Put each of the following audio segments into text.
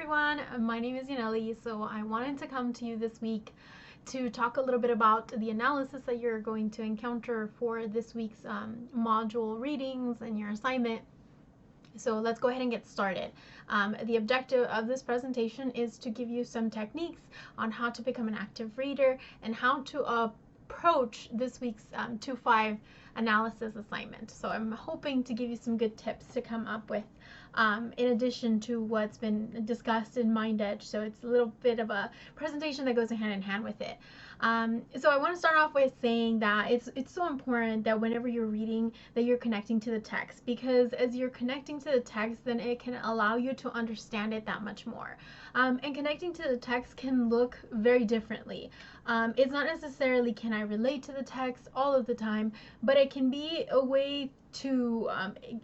everyone, my name is Yaneli. So I wanted to come to you this week to talk a little bit about the analysis that you're going to encounter for this week's module readings and your assignment. So let's go ahead and get started. The objective of this presentation is to give you some techniques on how to become an active reader and how to approach this week's 2-5 analysis assignment. So I'm hoping to give you some good tips to come up with in addition to what's been discussed in MindEdge. So it's a little bit of a presentation that goes hand in hand with it. So I want to start off with saying that it's so important that whenever you're reading that you're connecting to the text, because as you're connecting to the text, then it can allow you to understand it that much more. And connecting to the text can look very differently. It's not necessarily can I relate to the text all of the time, but it can be a way to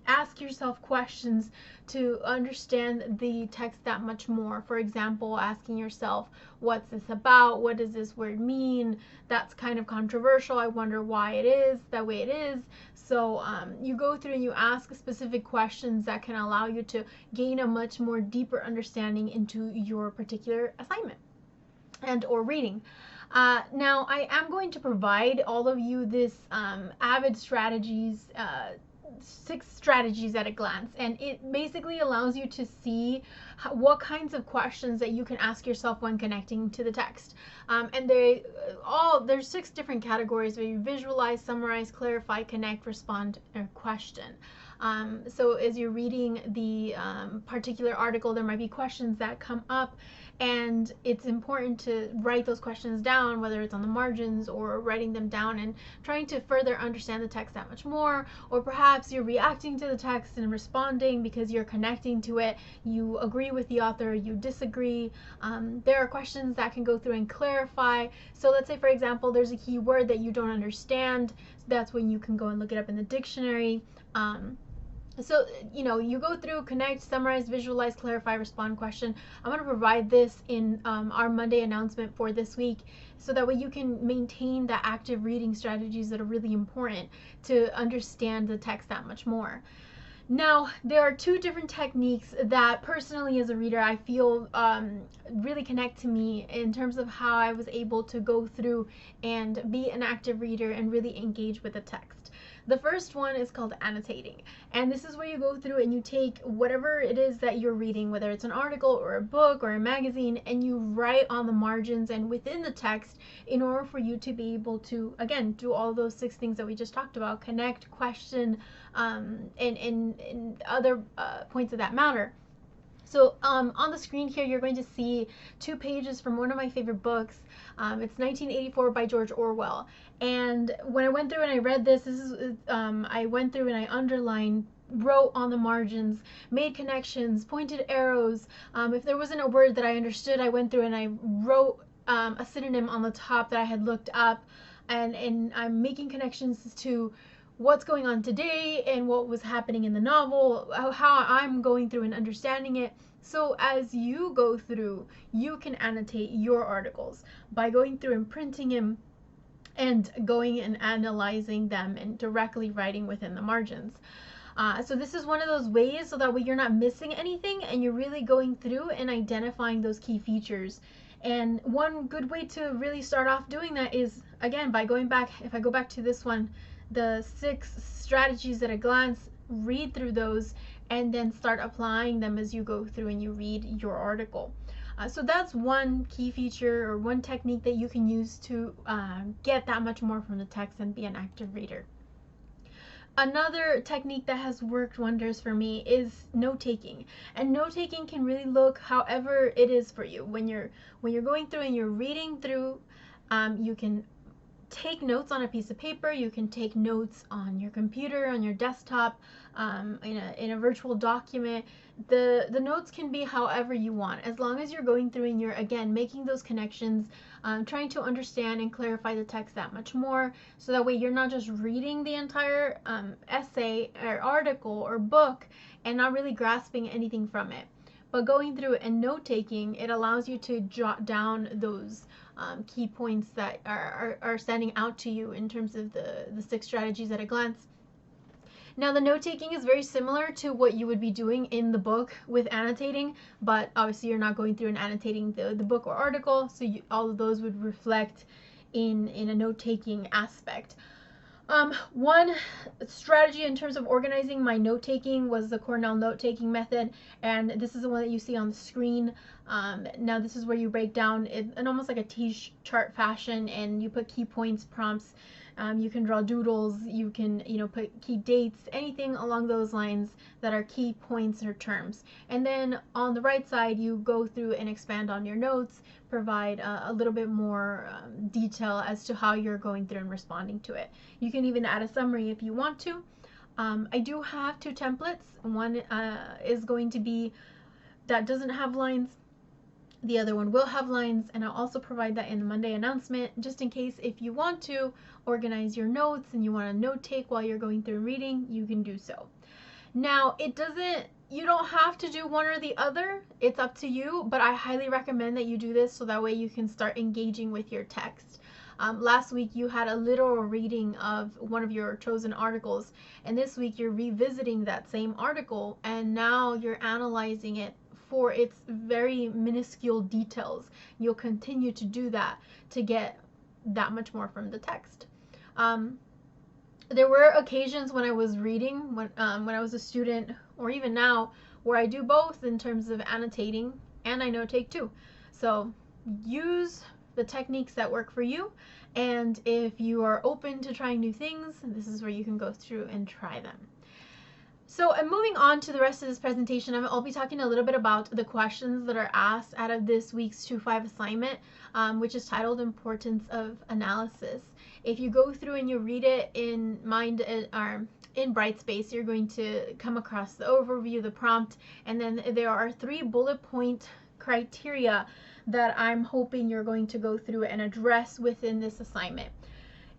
ask yourself questions to understand the text that much more. For example, asking yourself, what's this about? What does this word mean? That's kind of controversial. I wonder why it is that way it is. So you go through and you ask specific questions that can allow you to gain a much more deeper understanding into your particular assignment and or reading. Now, I am going to provide all of you this AVID strategies, 6 strategies at a glance, and it basically allows you to see what kinds of questions that you can ask yourself when connecting to the text. And there's 6 different categories where you visualize, summarize, clarify, connect, respond, or question. So as you're reading the particular article, there might be questions that come up, and it's important to write those questions down, whether it's on the margins or writing them down and trying to further understand the text that much more. Or perhaps you're reacting to the text and responding because you're connecting to it. You agree with the author, you disagree. There are questions that can go through and clarify. So let's say, for example, there's a key word that you don't understand. That's when you can go and look it up in the dictionary. So, you go through, connect, summarize, visualize, clarify, respond, question. I'm going to provide this in our Monday announcement for this week, so that way you can maintain the active reading strategies that are really important to understand the text that much more. Now, there are 2 different techniques that personally as a reader I feel really connect to me in terms of how I was able to go through and be an active reader and really engage with the text. The first one is called annotating, and this is where you go through and you take whatever it is that you're reading, whether it's an article or a book or a magazine, and you write on the margins and within the text in order for you to be able to, again, do all those 6 things that we just talked about: connect, question, and other points of that matter. So on the screen here, you're going to see 2 pages from one of my favorite books. It's 1984 by George Orwell. And when I went through and I read this, I went through and I underlined, wrote on the margins, made connections, pointed arrows. If there wasn't a word that I understood, I went through and I wrote a synonym on the top that I had looked up. And I'm making connections to what's going on today and what was happening in the novel, how I'm going through and understanding it. So as you go through, you can annotate your articles by going through and printing them and going and analyzing them and directly writing within the margins. So this is one of those ways so that way you're not missing anything and you're really going through and identifying those key features. And one good way to really start off doing that is, again, by going back, if I go back to this one, the 6 strategies at a glance, read through those and then start applying them as you go through and you read your article. So that's one key feature or one technique that you can use to get that much more from the text and be an active reader. Another technique that has worked wonders for me is note-taking. And note-taking can really look however it is for you. When you're going through and you're reading through, you can take notes on a piece of paper, you can take notes on your computer, on your desktop, in a virtual document. The notes can be however you want, as long as you're going through and you're, again, making those connections, trying to understand and clarify the text that much more, so that way you're not just reading the entire essay or article or book and not really grasping anything from it. But going through and note-taking, it allows you to jot down those key points that are standing out to you in terms of the 6 strategies at a glance. Now, the note taking is very similar to what you would be doing in the book with annotating, but obviously you're not going through and annotating the book or article, so all of those would reflect in a note taking aspect. One strategy in terms of organizing my note taking was the Cornell note taking method, and this is the one that you see on the screen. Now this is where you break down in almost like a T-chart fashion, and you put key points, prompts. You can draw doodles, you can put key dates, anything along those lines that are key points or terms. And then on the right side, you go through and expand on your notes, provide a little bit more detail as to how you're going through and responding to it. You can even add a summary if you want to. I do have two templates. One is going to be that doesn't have lines. The other one will have lines, and I'll also provide that in the Monday announcement, just in case if you want to organize your notes and you want to note take while you're going through reading, you can do so. Now, you don't have to do one or the other. It's up to you, but I highly recommend that you do this so that way you can start engaging with your text. Last week you had a literal reading of one of your chosen articles, and this week you're revisiting that same article, and now you're analyzing it for its very minuscule details. You'll continue to do that to get that much more from the text. There were occasions when I was reading, when I was a student, or even now, where I do both in terms of annotating and I note take too. So use the techniques that work for you, and if you are open to trying new things, this is where you can go through and try them. So I'm moving on to the rest of this presentation. I'll be talking a little bit about the questions that are asked out of this week's 2-5 assignment, which is titled Importance of Analysis. If you go through and you read it in Brightspace, you're going to come across the overview, the prompt, and then there are 3 bullet point criteria that I'm hoping you're going to go through and address within this assignment.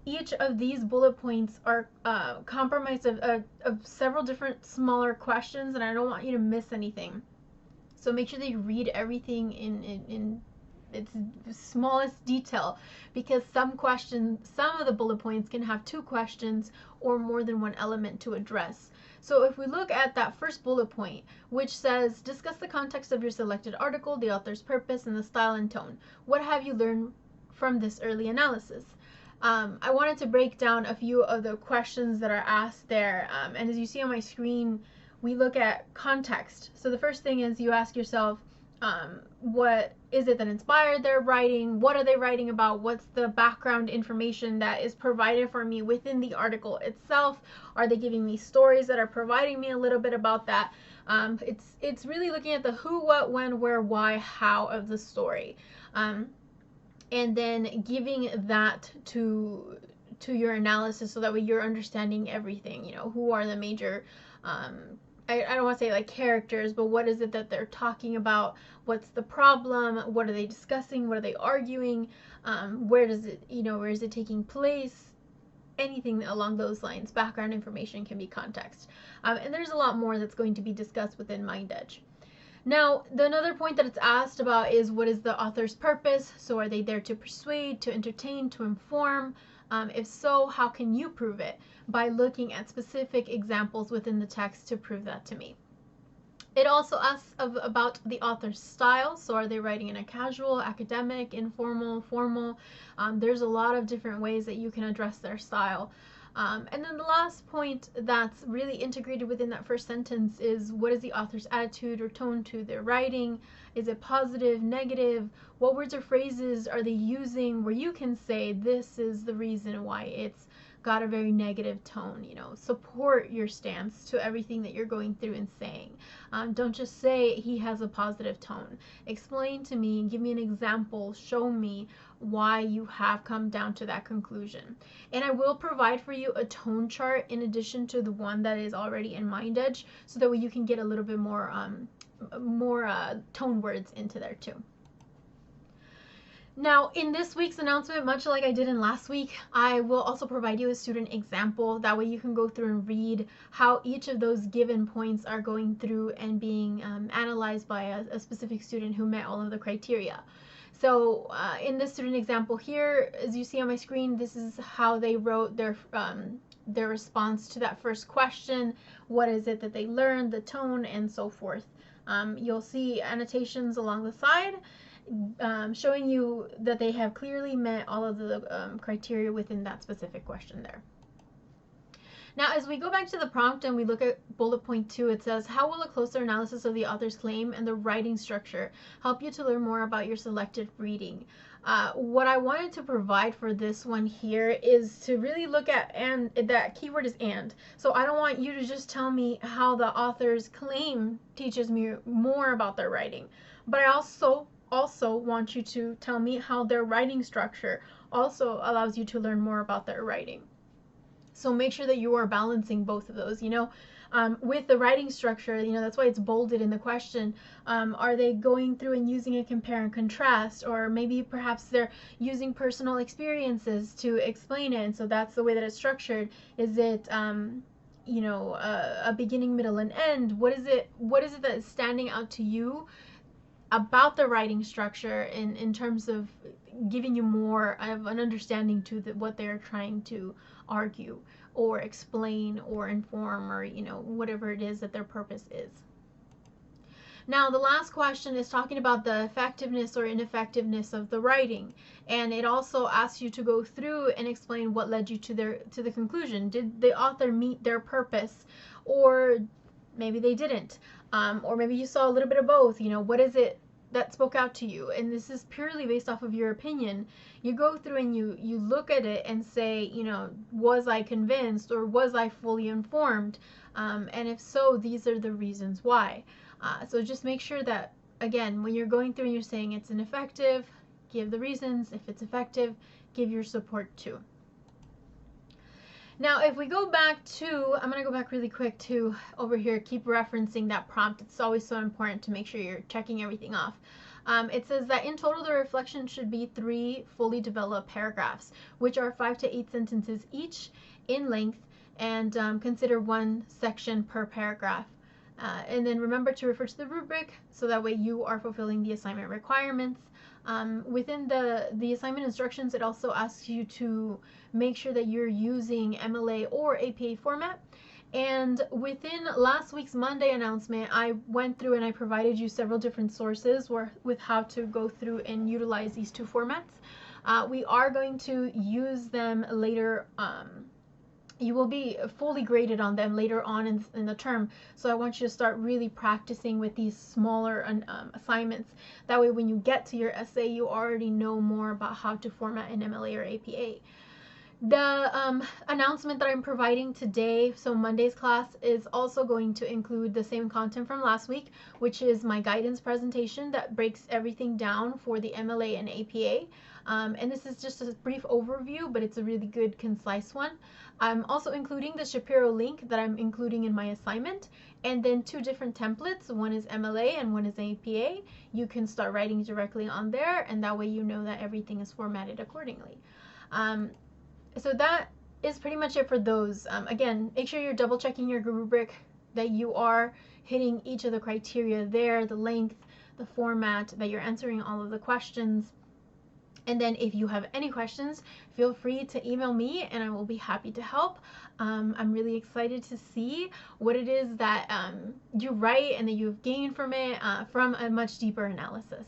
Each of these bullet points are comprised of several different smaller questions, and I don't want you to miss anything. So make sure that you read everything in its smallest detail, because some of the bullet points can have 2 questions or more than one element to address. So if we look at that first bullet point, which says, discuss the context of your selected article, the author's purpose, and the style and tone. What have you learned from this early analysis? I wanted to break down a few of the questions that are asked there, and as you see on my screen, we look at context. So the first thing is you ask yourself, what is it that inspired their writing? What are they writing about? What's the background information that is provided for me within the article itself? Are they giving me stories that are providing me a little bit about that? It's really looking at the who, what, when, where, why, how of the story. And then giving that to your analysis so that way you're understanding everything. Who are the major, I don't want to say like characters, but what is it that they're talking about? What's the problem? What are they discussing? What are they arguing? Where is it taking place? Anything along those lines. Background information can be context. And there's a lot more that's going to be discussed within MindEdge. Now, another point that it's asked about is, what is the author's purpose? So are they there to persuade, to entertain, to inform? If so, how can you prove it? By looking at specific examples within the text to prove that to me. It also asks about the author's style. So are they writing in a casual, academic, informal, formal? There's a lot of different ways that you can address their style. And then the last point that's really integrated within that first sentence is, what is the author's attitude or tone to their writing? Is it positive, negative? What words or phrases are they using where you can say, this is the reason why it's got a very negative tone? Support your stance to everything that you're going through and saying. Don't just say he has a positive tone. Explain to me, give me an example, show me why you have come down to that conclusion. And I will provide for you a tone chart in addition to the one that is already in MindEdge, so that way you can get a little bit more tone words into there too. Now, in this week's announcement, much like I did in last week, I will also provide you a student example. That way you can go through and read how each of those given points are going through and being analyzed by a specific student who met all of the criteria. So in this student example here, as you see on my screen, this is how they wrote their their response to that first question. What is it that they learned, the tone, and so forth. You'll see annotations along the side showing you that they have clearly met all of the criteria within that specific question there. Now, as we go back to the prompt and we look at bullet point 2, it says, how will a closer analysis of the author's claim and the writing structure help you to learn more about your selected reading? What I wanted to provide for this one here is to really look at, and that keyword is and. So I don't want you to just tell me how the author's claim teaches me more about their writing, but I also want you to tell me how their writing structure also allows you to learn more about their writing. So make sure that you are balancing both of those, with the writing structure, that's why it's bolded in the question. Are they going through and using a compare and contrast, or maybe perhaps they're using personal experiences to explain it, and so that's the way that it's structured. Is it a beginning, middle, and end? What is it that is standing out to you about the writing structure in terms of giving you more of an understanding to what they're trying to argue or explain or inform, or whatever it is that their purpose is. Now, the last question is talking about the effectiveness or ineffectiveness of the writing, and it also asks you to go through and explain what led you to the conclusion. Did the author meet their purpose, or maybe they didn't, or maybe you saw a little bit of both? What is it that spoke out to you? And this is purely based off of your opinion. You go through and you look at it and say, was I convinced, or was I fully informed? And if so, these are the reasons why. So just make sure that, again, when you're going through and you're saying it's ineffective, give the reasons. If it's effective, give your support too. Now, if we go back to, I'm going to go back really quick to over here, keep referencing that prompt. It's always so important to make sure you're checking everything off. It says that in total, the reflection should be 3 fully developed paragraphs, which are 5 to 8 sentences each in length, and consider 1 section per paragraph. And then remember to refer to the rubric, so that way you are fulfilling the assignment requirements. Within the assignment instructions, it also asks you to make sure that you're using MLA or APA format. And within last week's Monday announcement, I went through and I provided you several different sources with how to go through and utilize these 2 formats. We are going to use them later. You will be fully graded on them later on in the term. So I want you to start really practicing with these smaller assignments. That way when you get to your essay, you already know more about how to format an MLA or APA. The announcement that I'm providing today, so Monday's class, is also going to include the same content from last week, which is my guidance presentation that breaks everything down for the MLA and APA. And this is just a brief overview, but it's a really good, concise one. I'm also including the Shapiro link that I'm including in my assignment, and then 2 different templates. One is MLA and one is APA. You can start writing directly on there, and that way you know that everything is formatted accordingly. So that is pretty much it for those. Again, make sure you're double checking your rubric, that you are hitting each of the criteria there, the length, the format, that you're answering all of the questions. And then if you have any questions, feel free to email me and I will be happy to help. I'm really excited to see what it is that you write and that you've gained from it, from a much deeper analysis.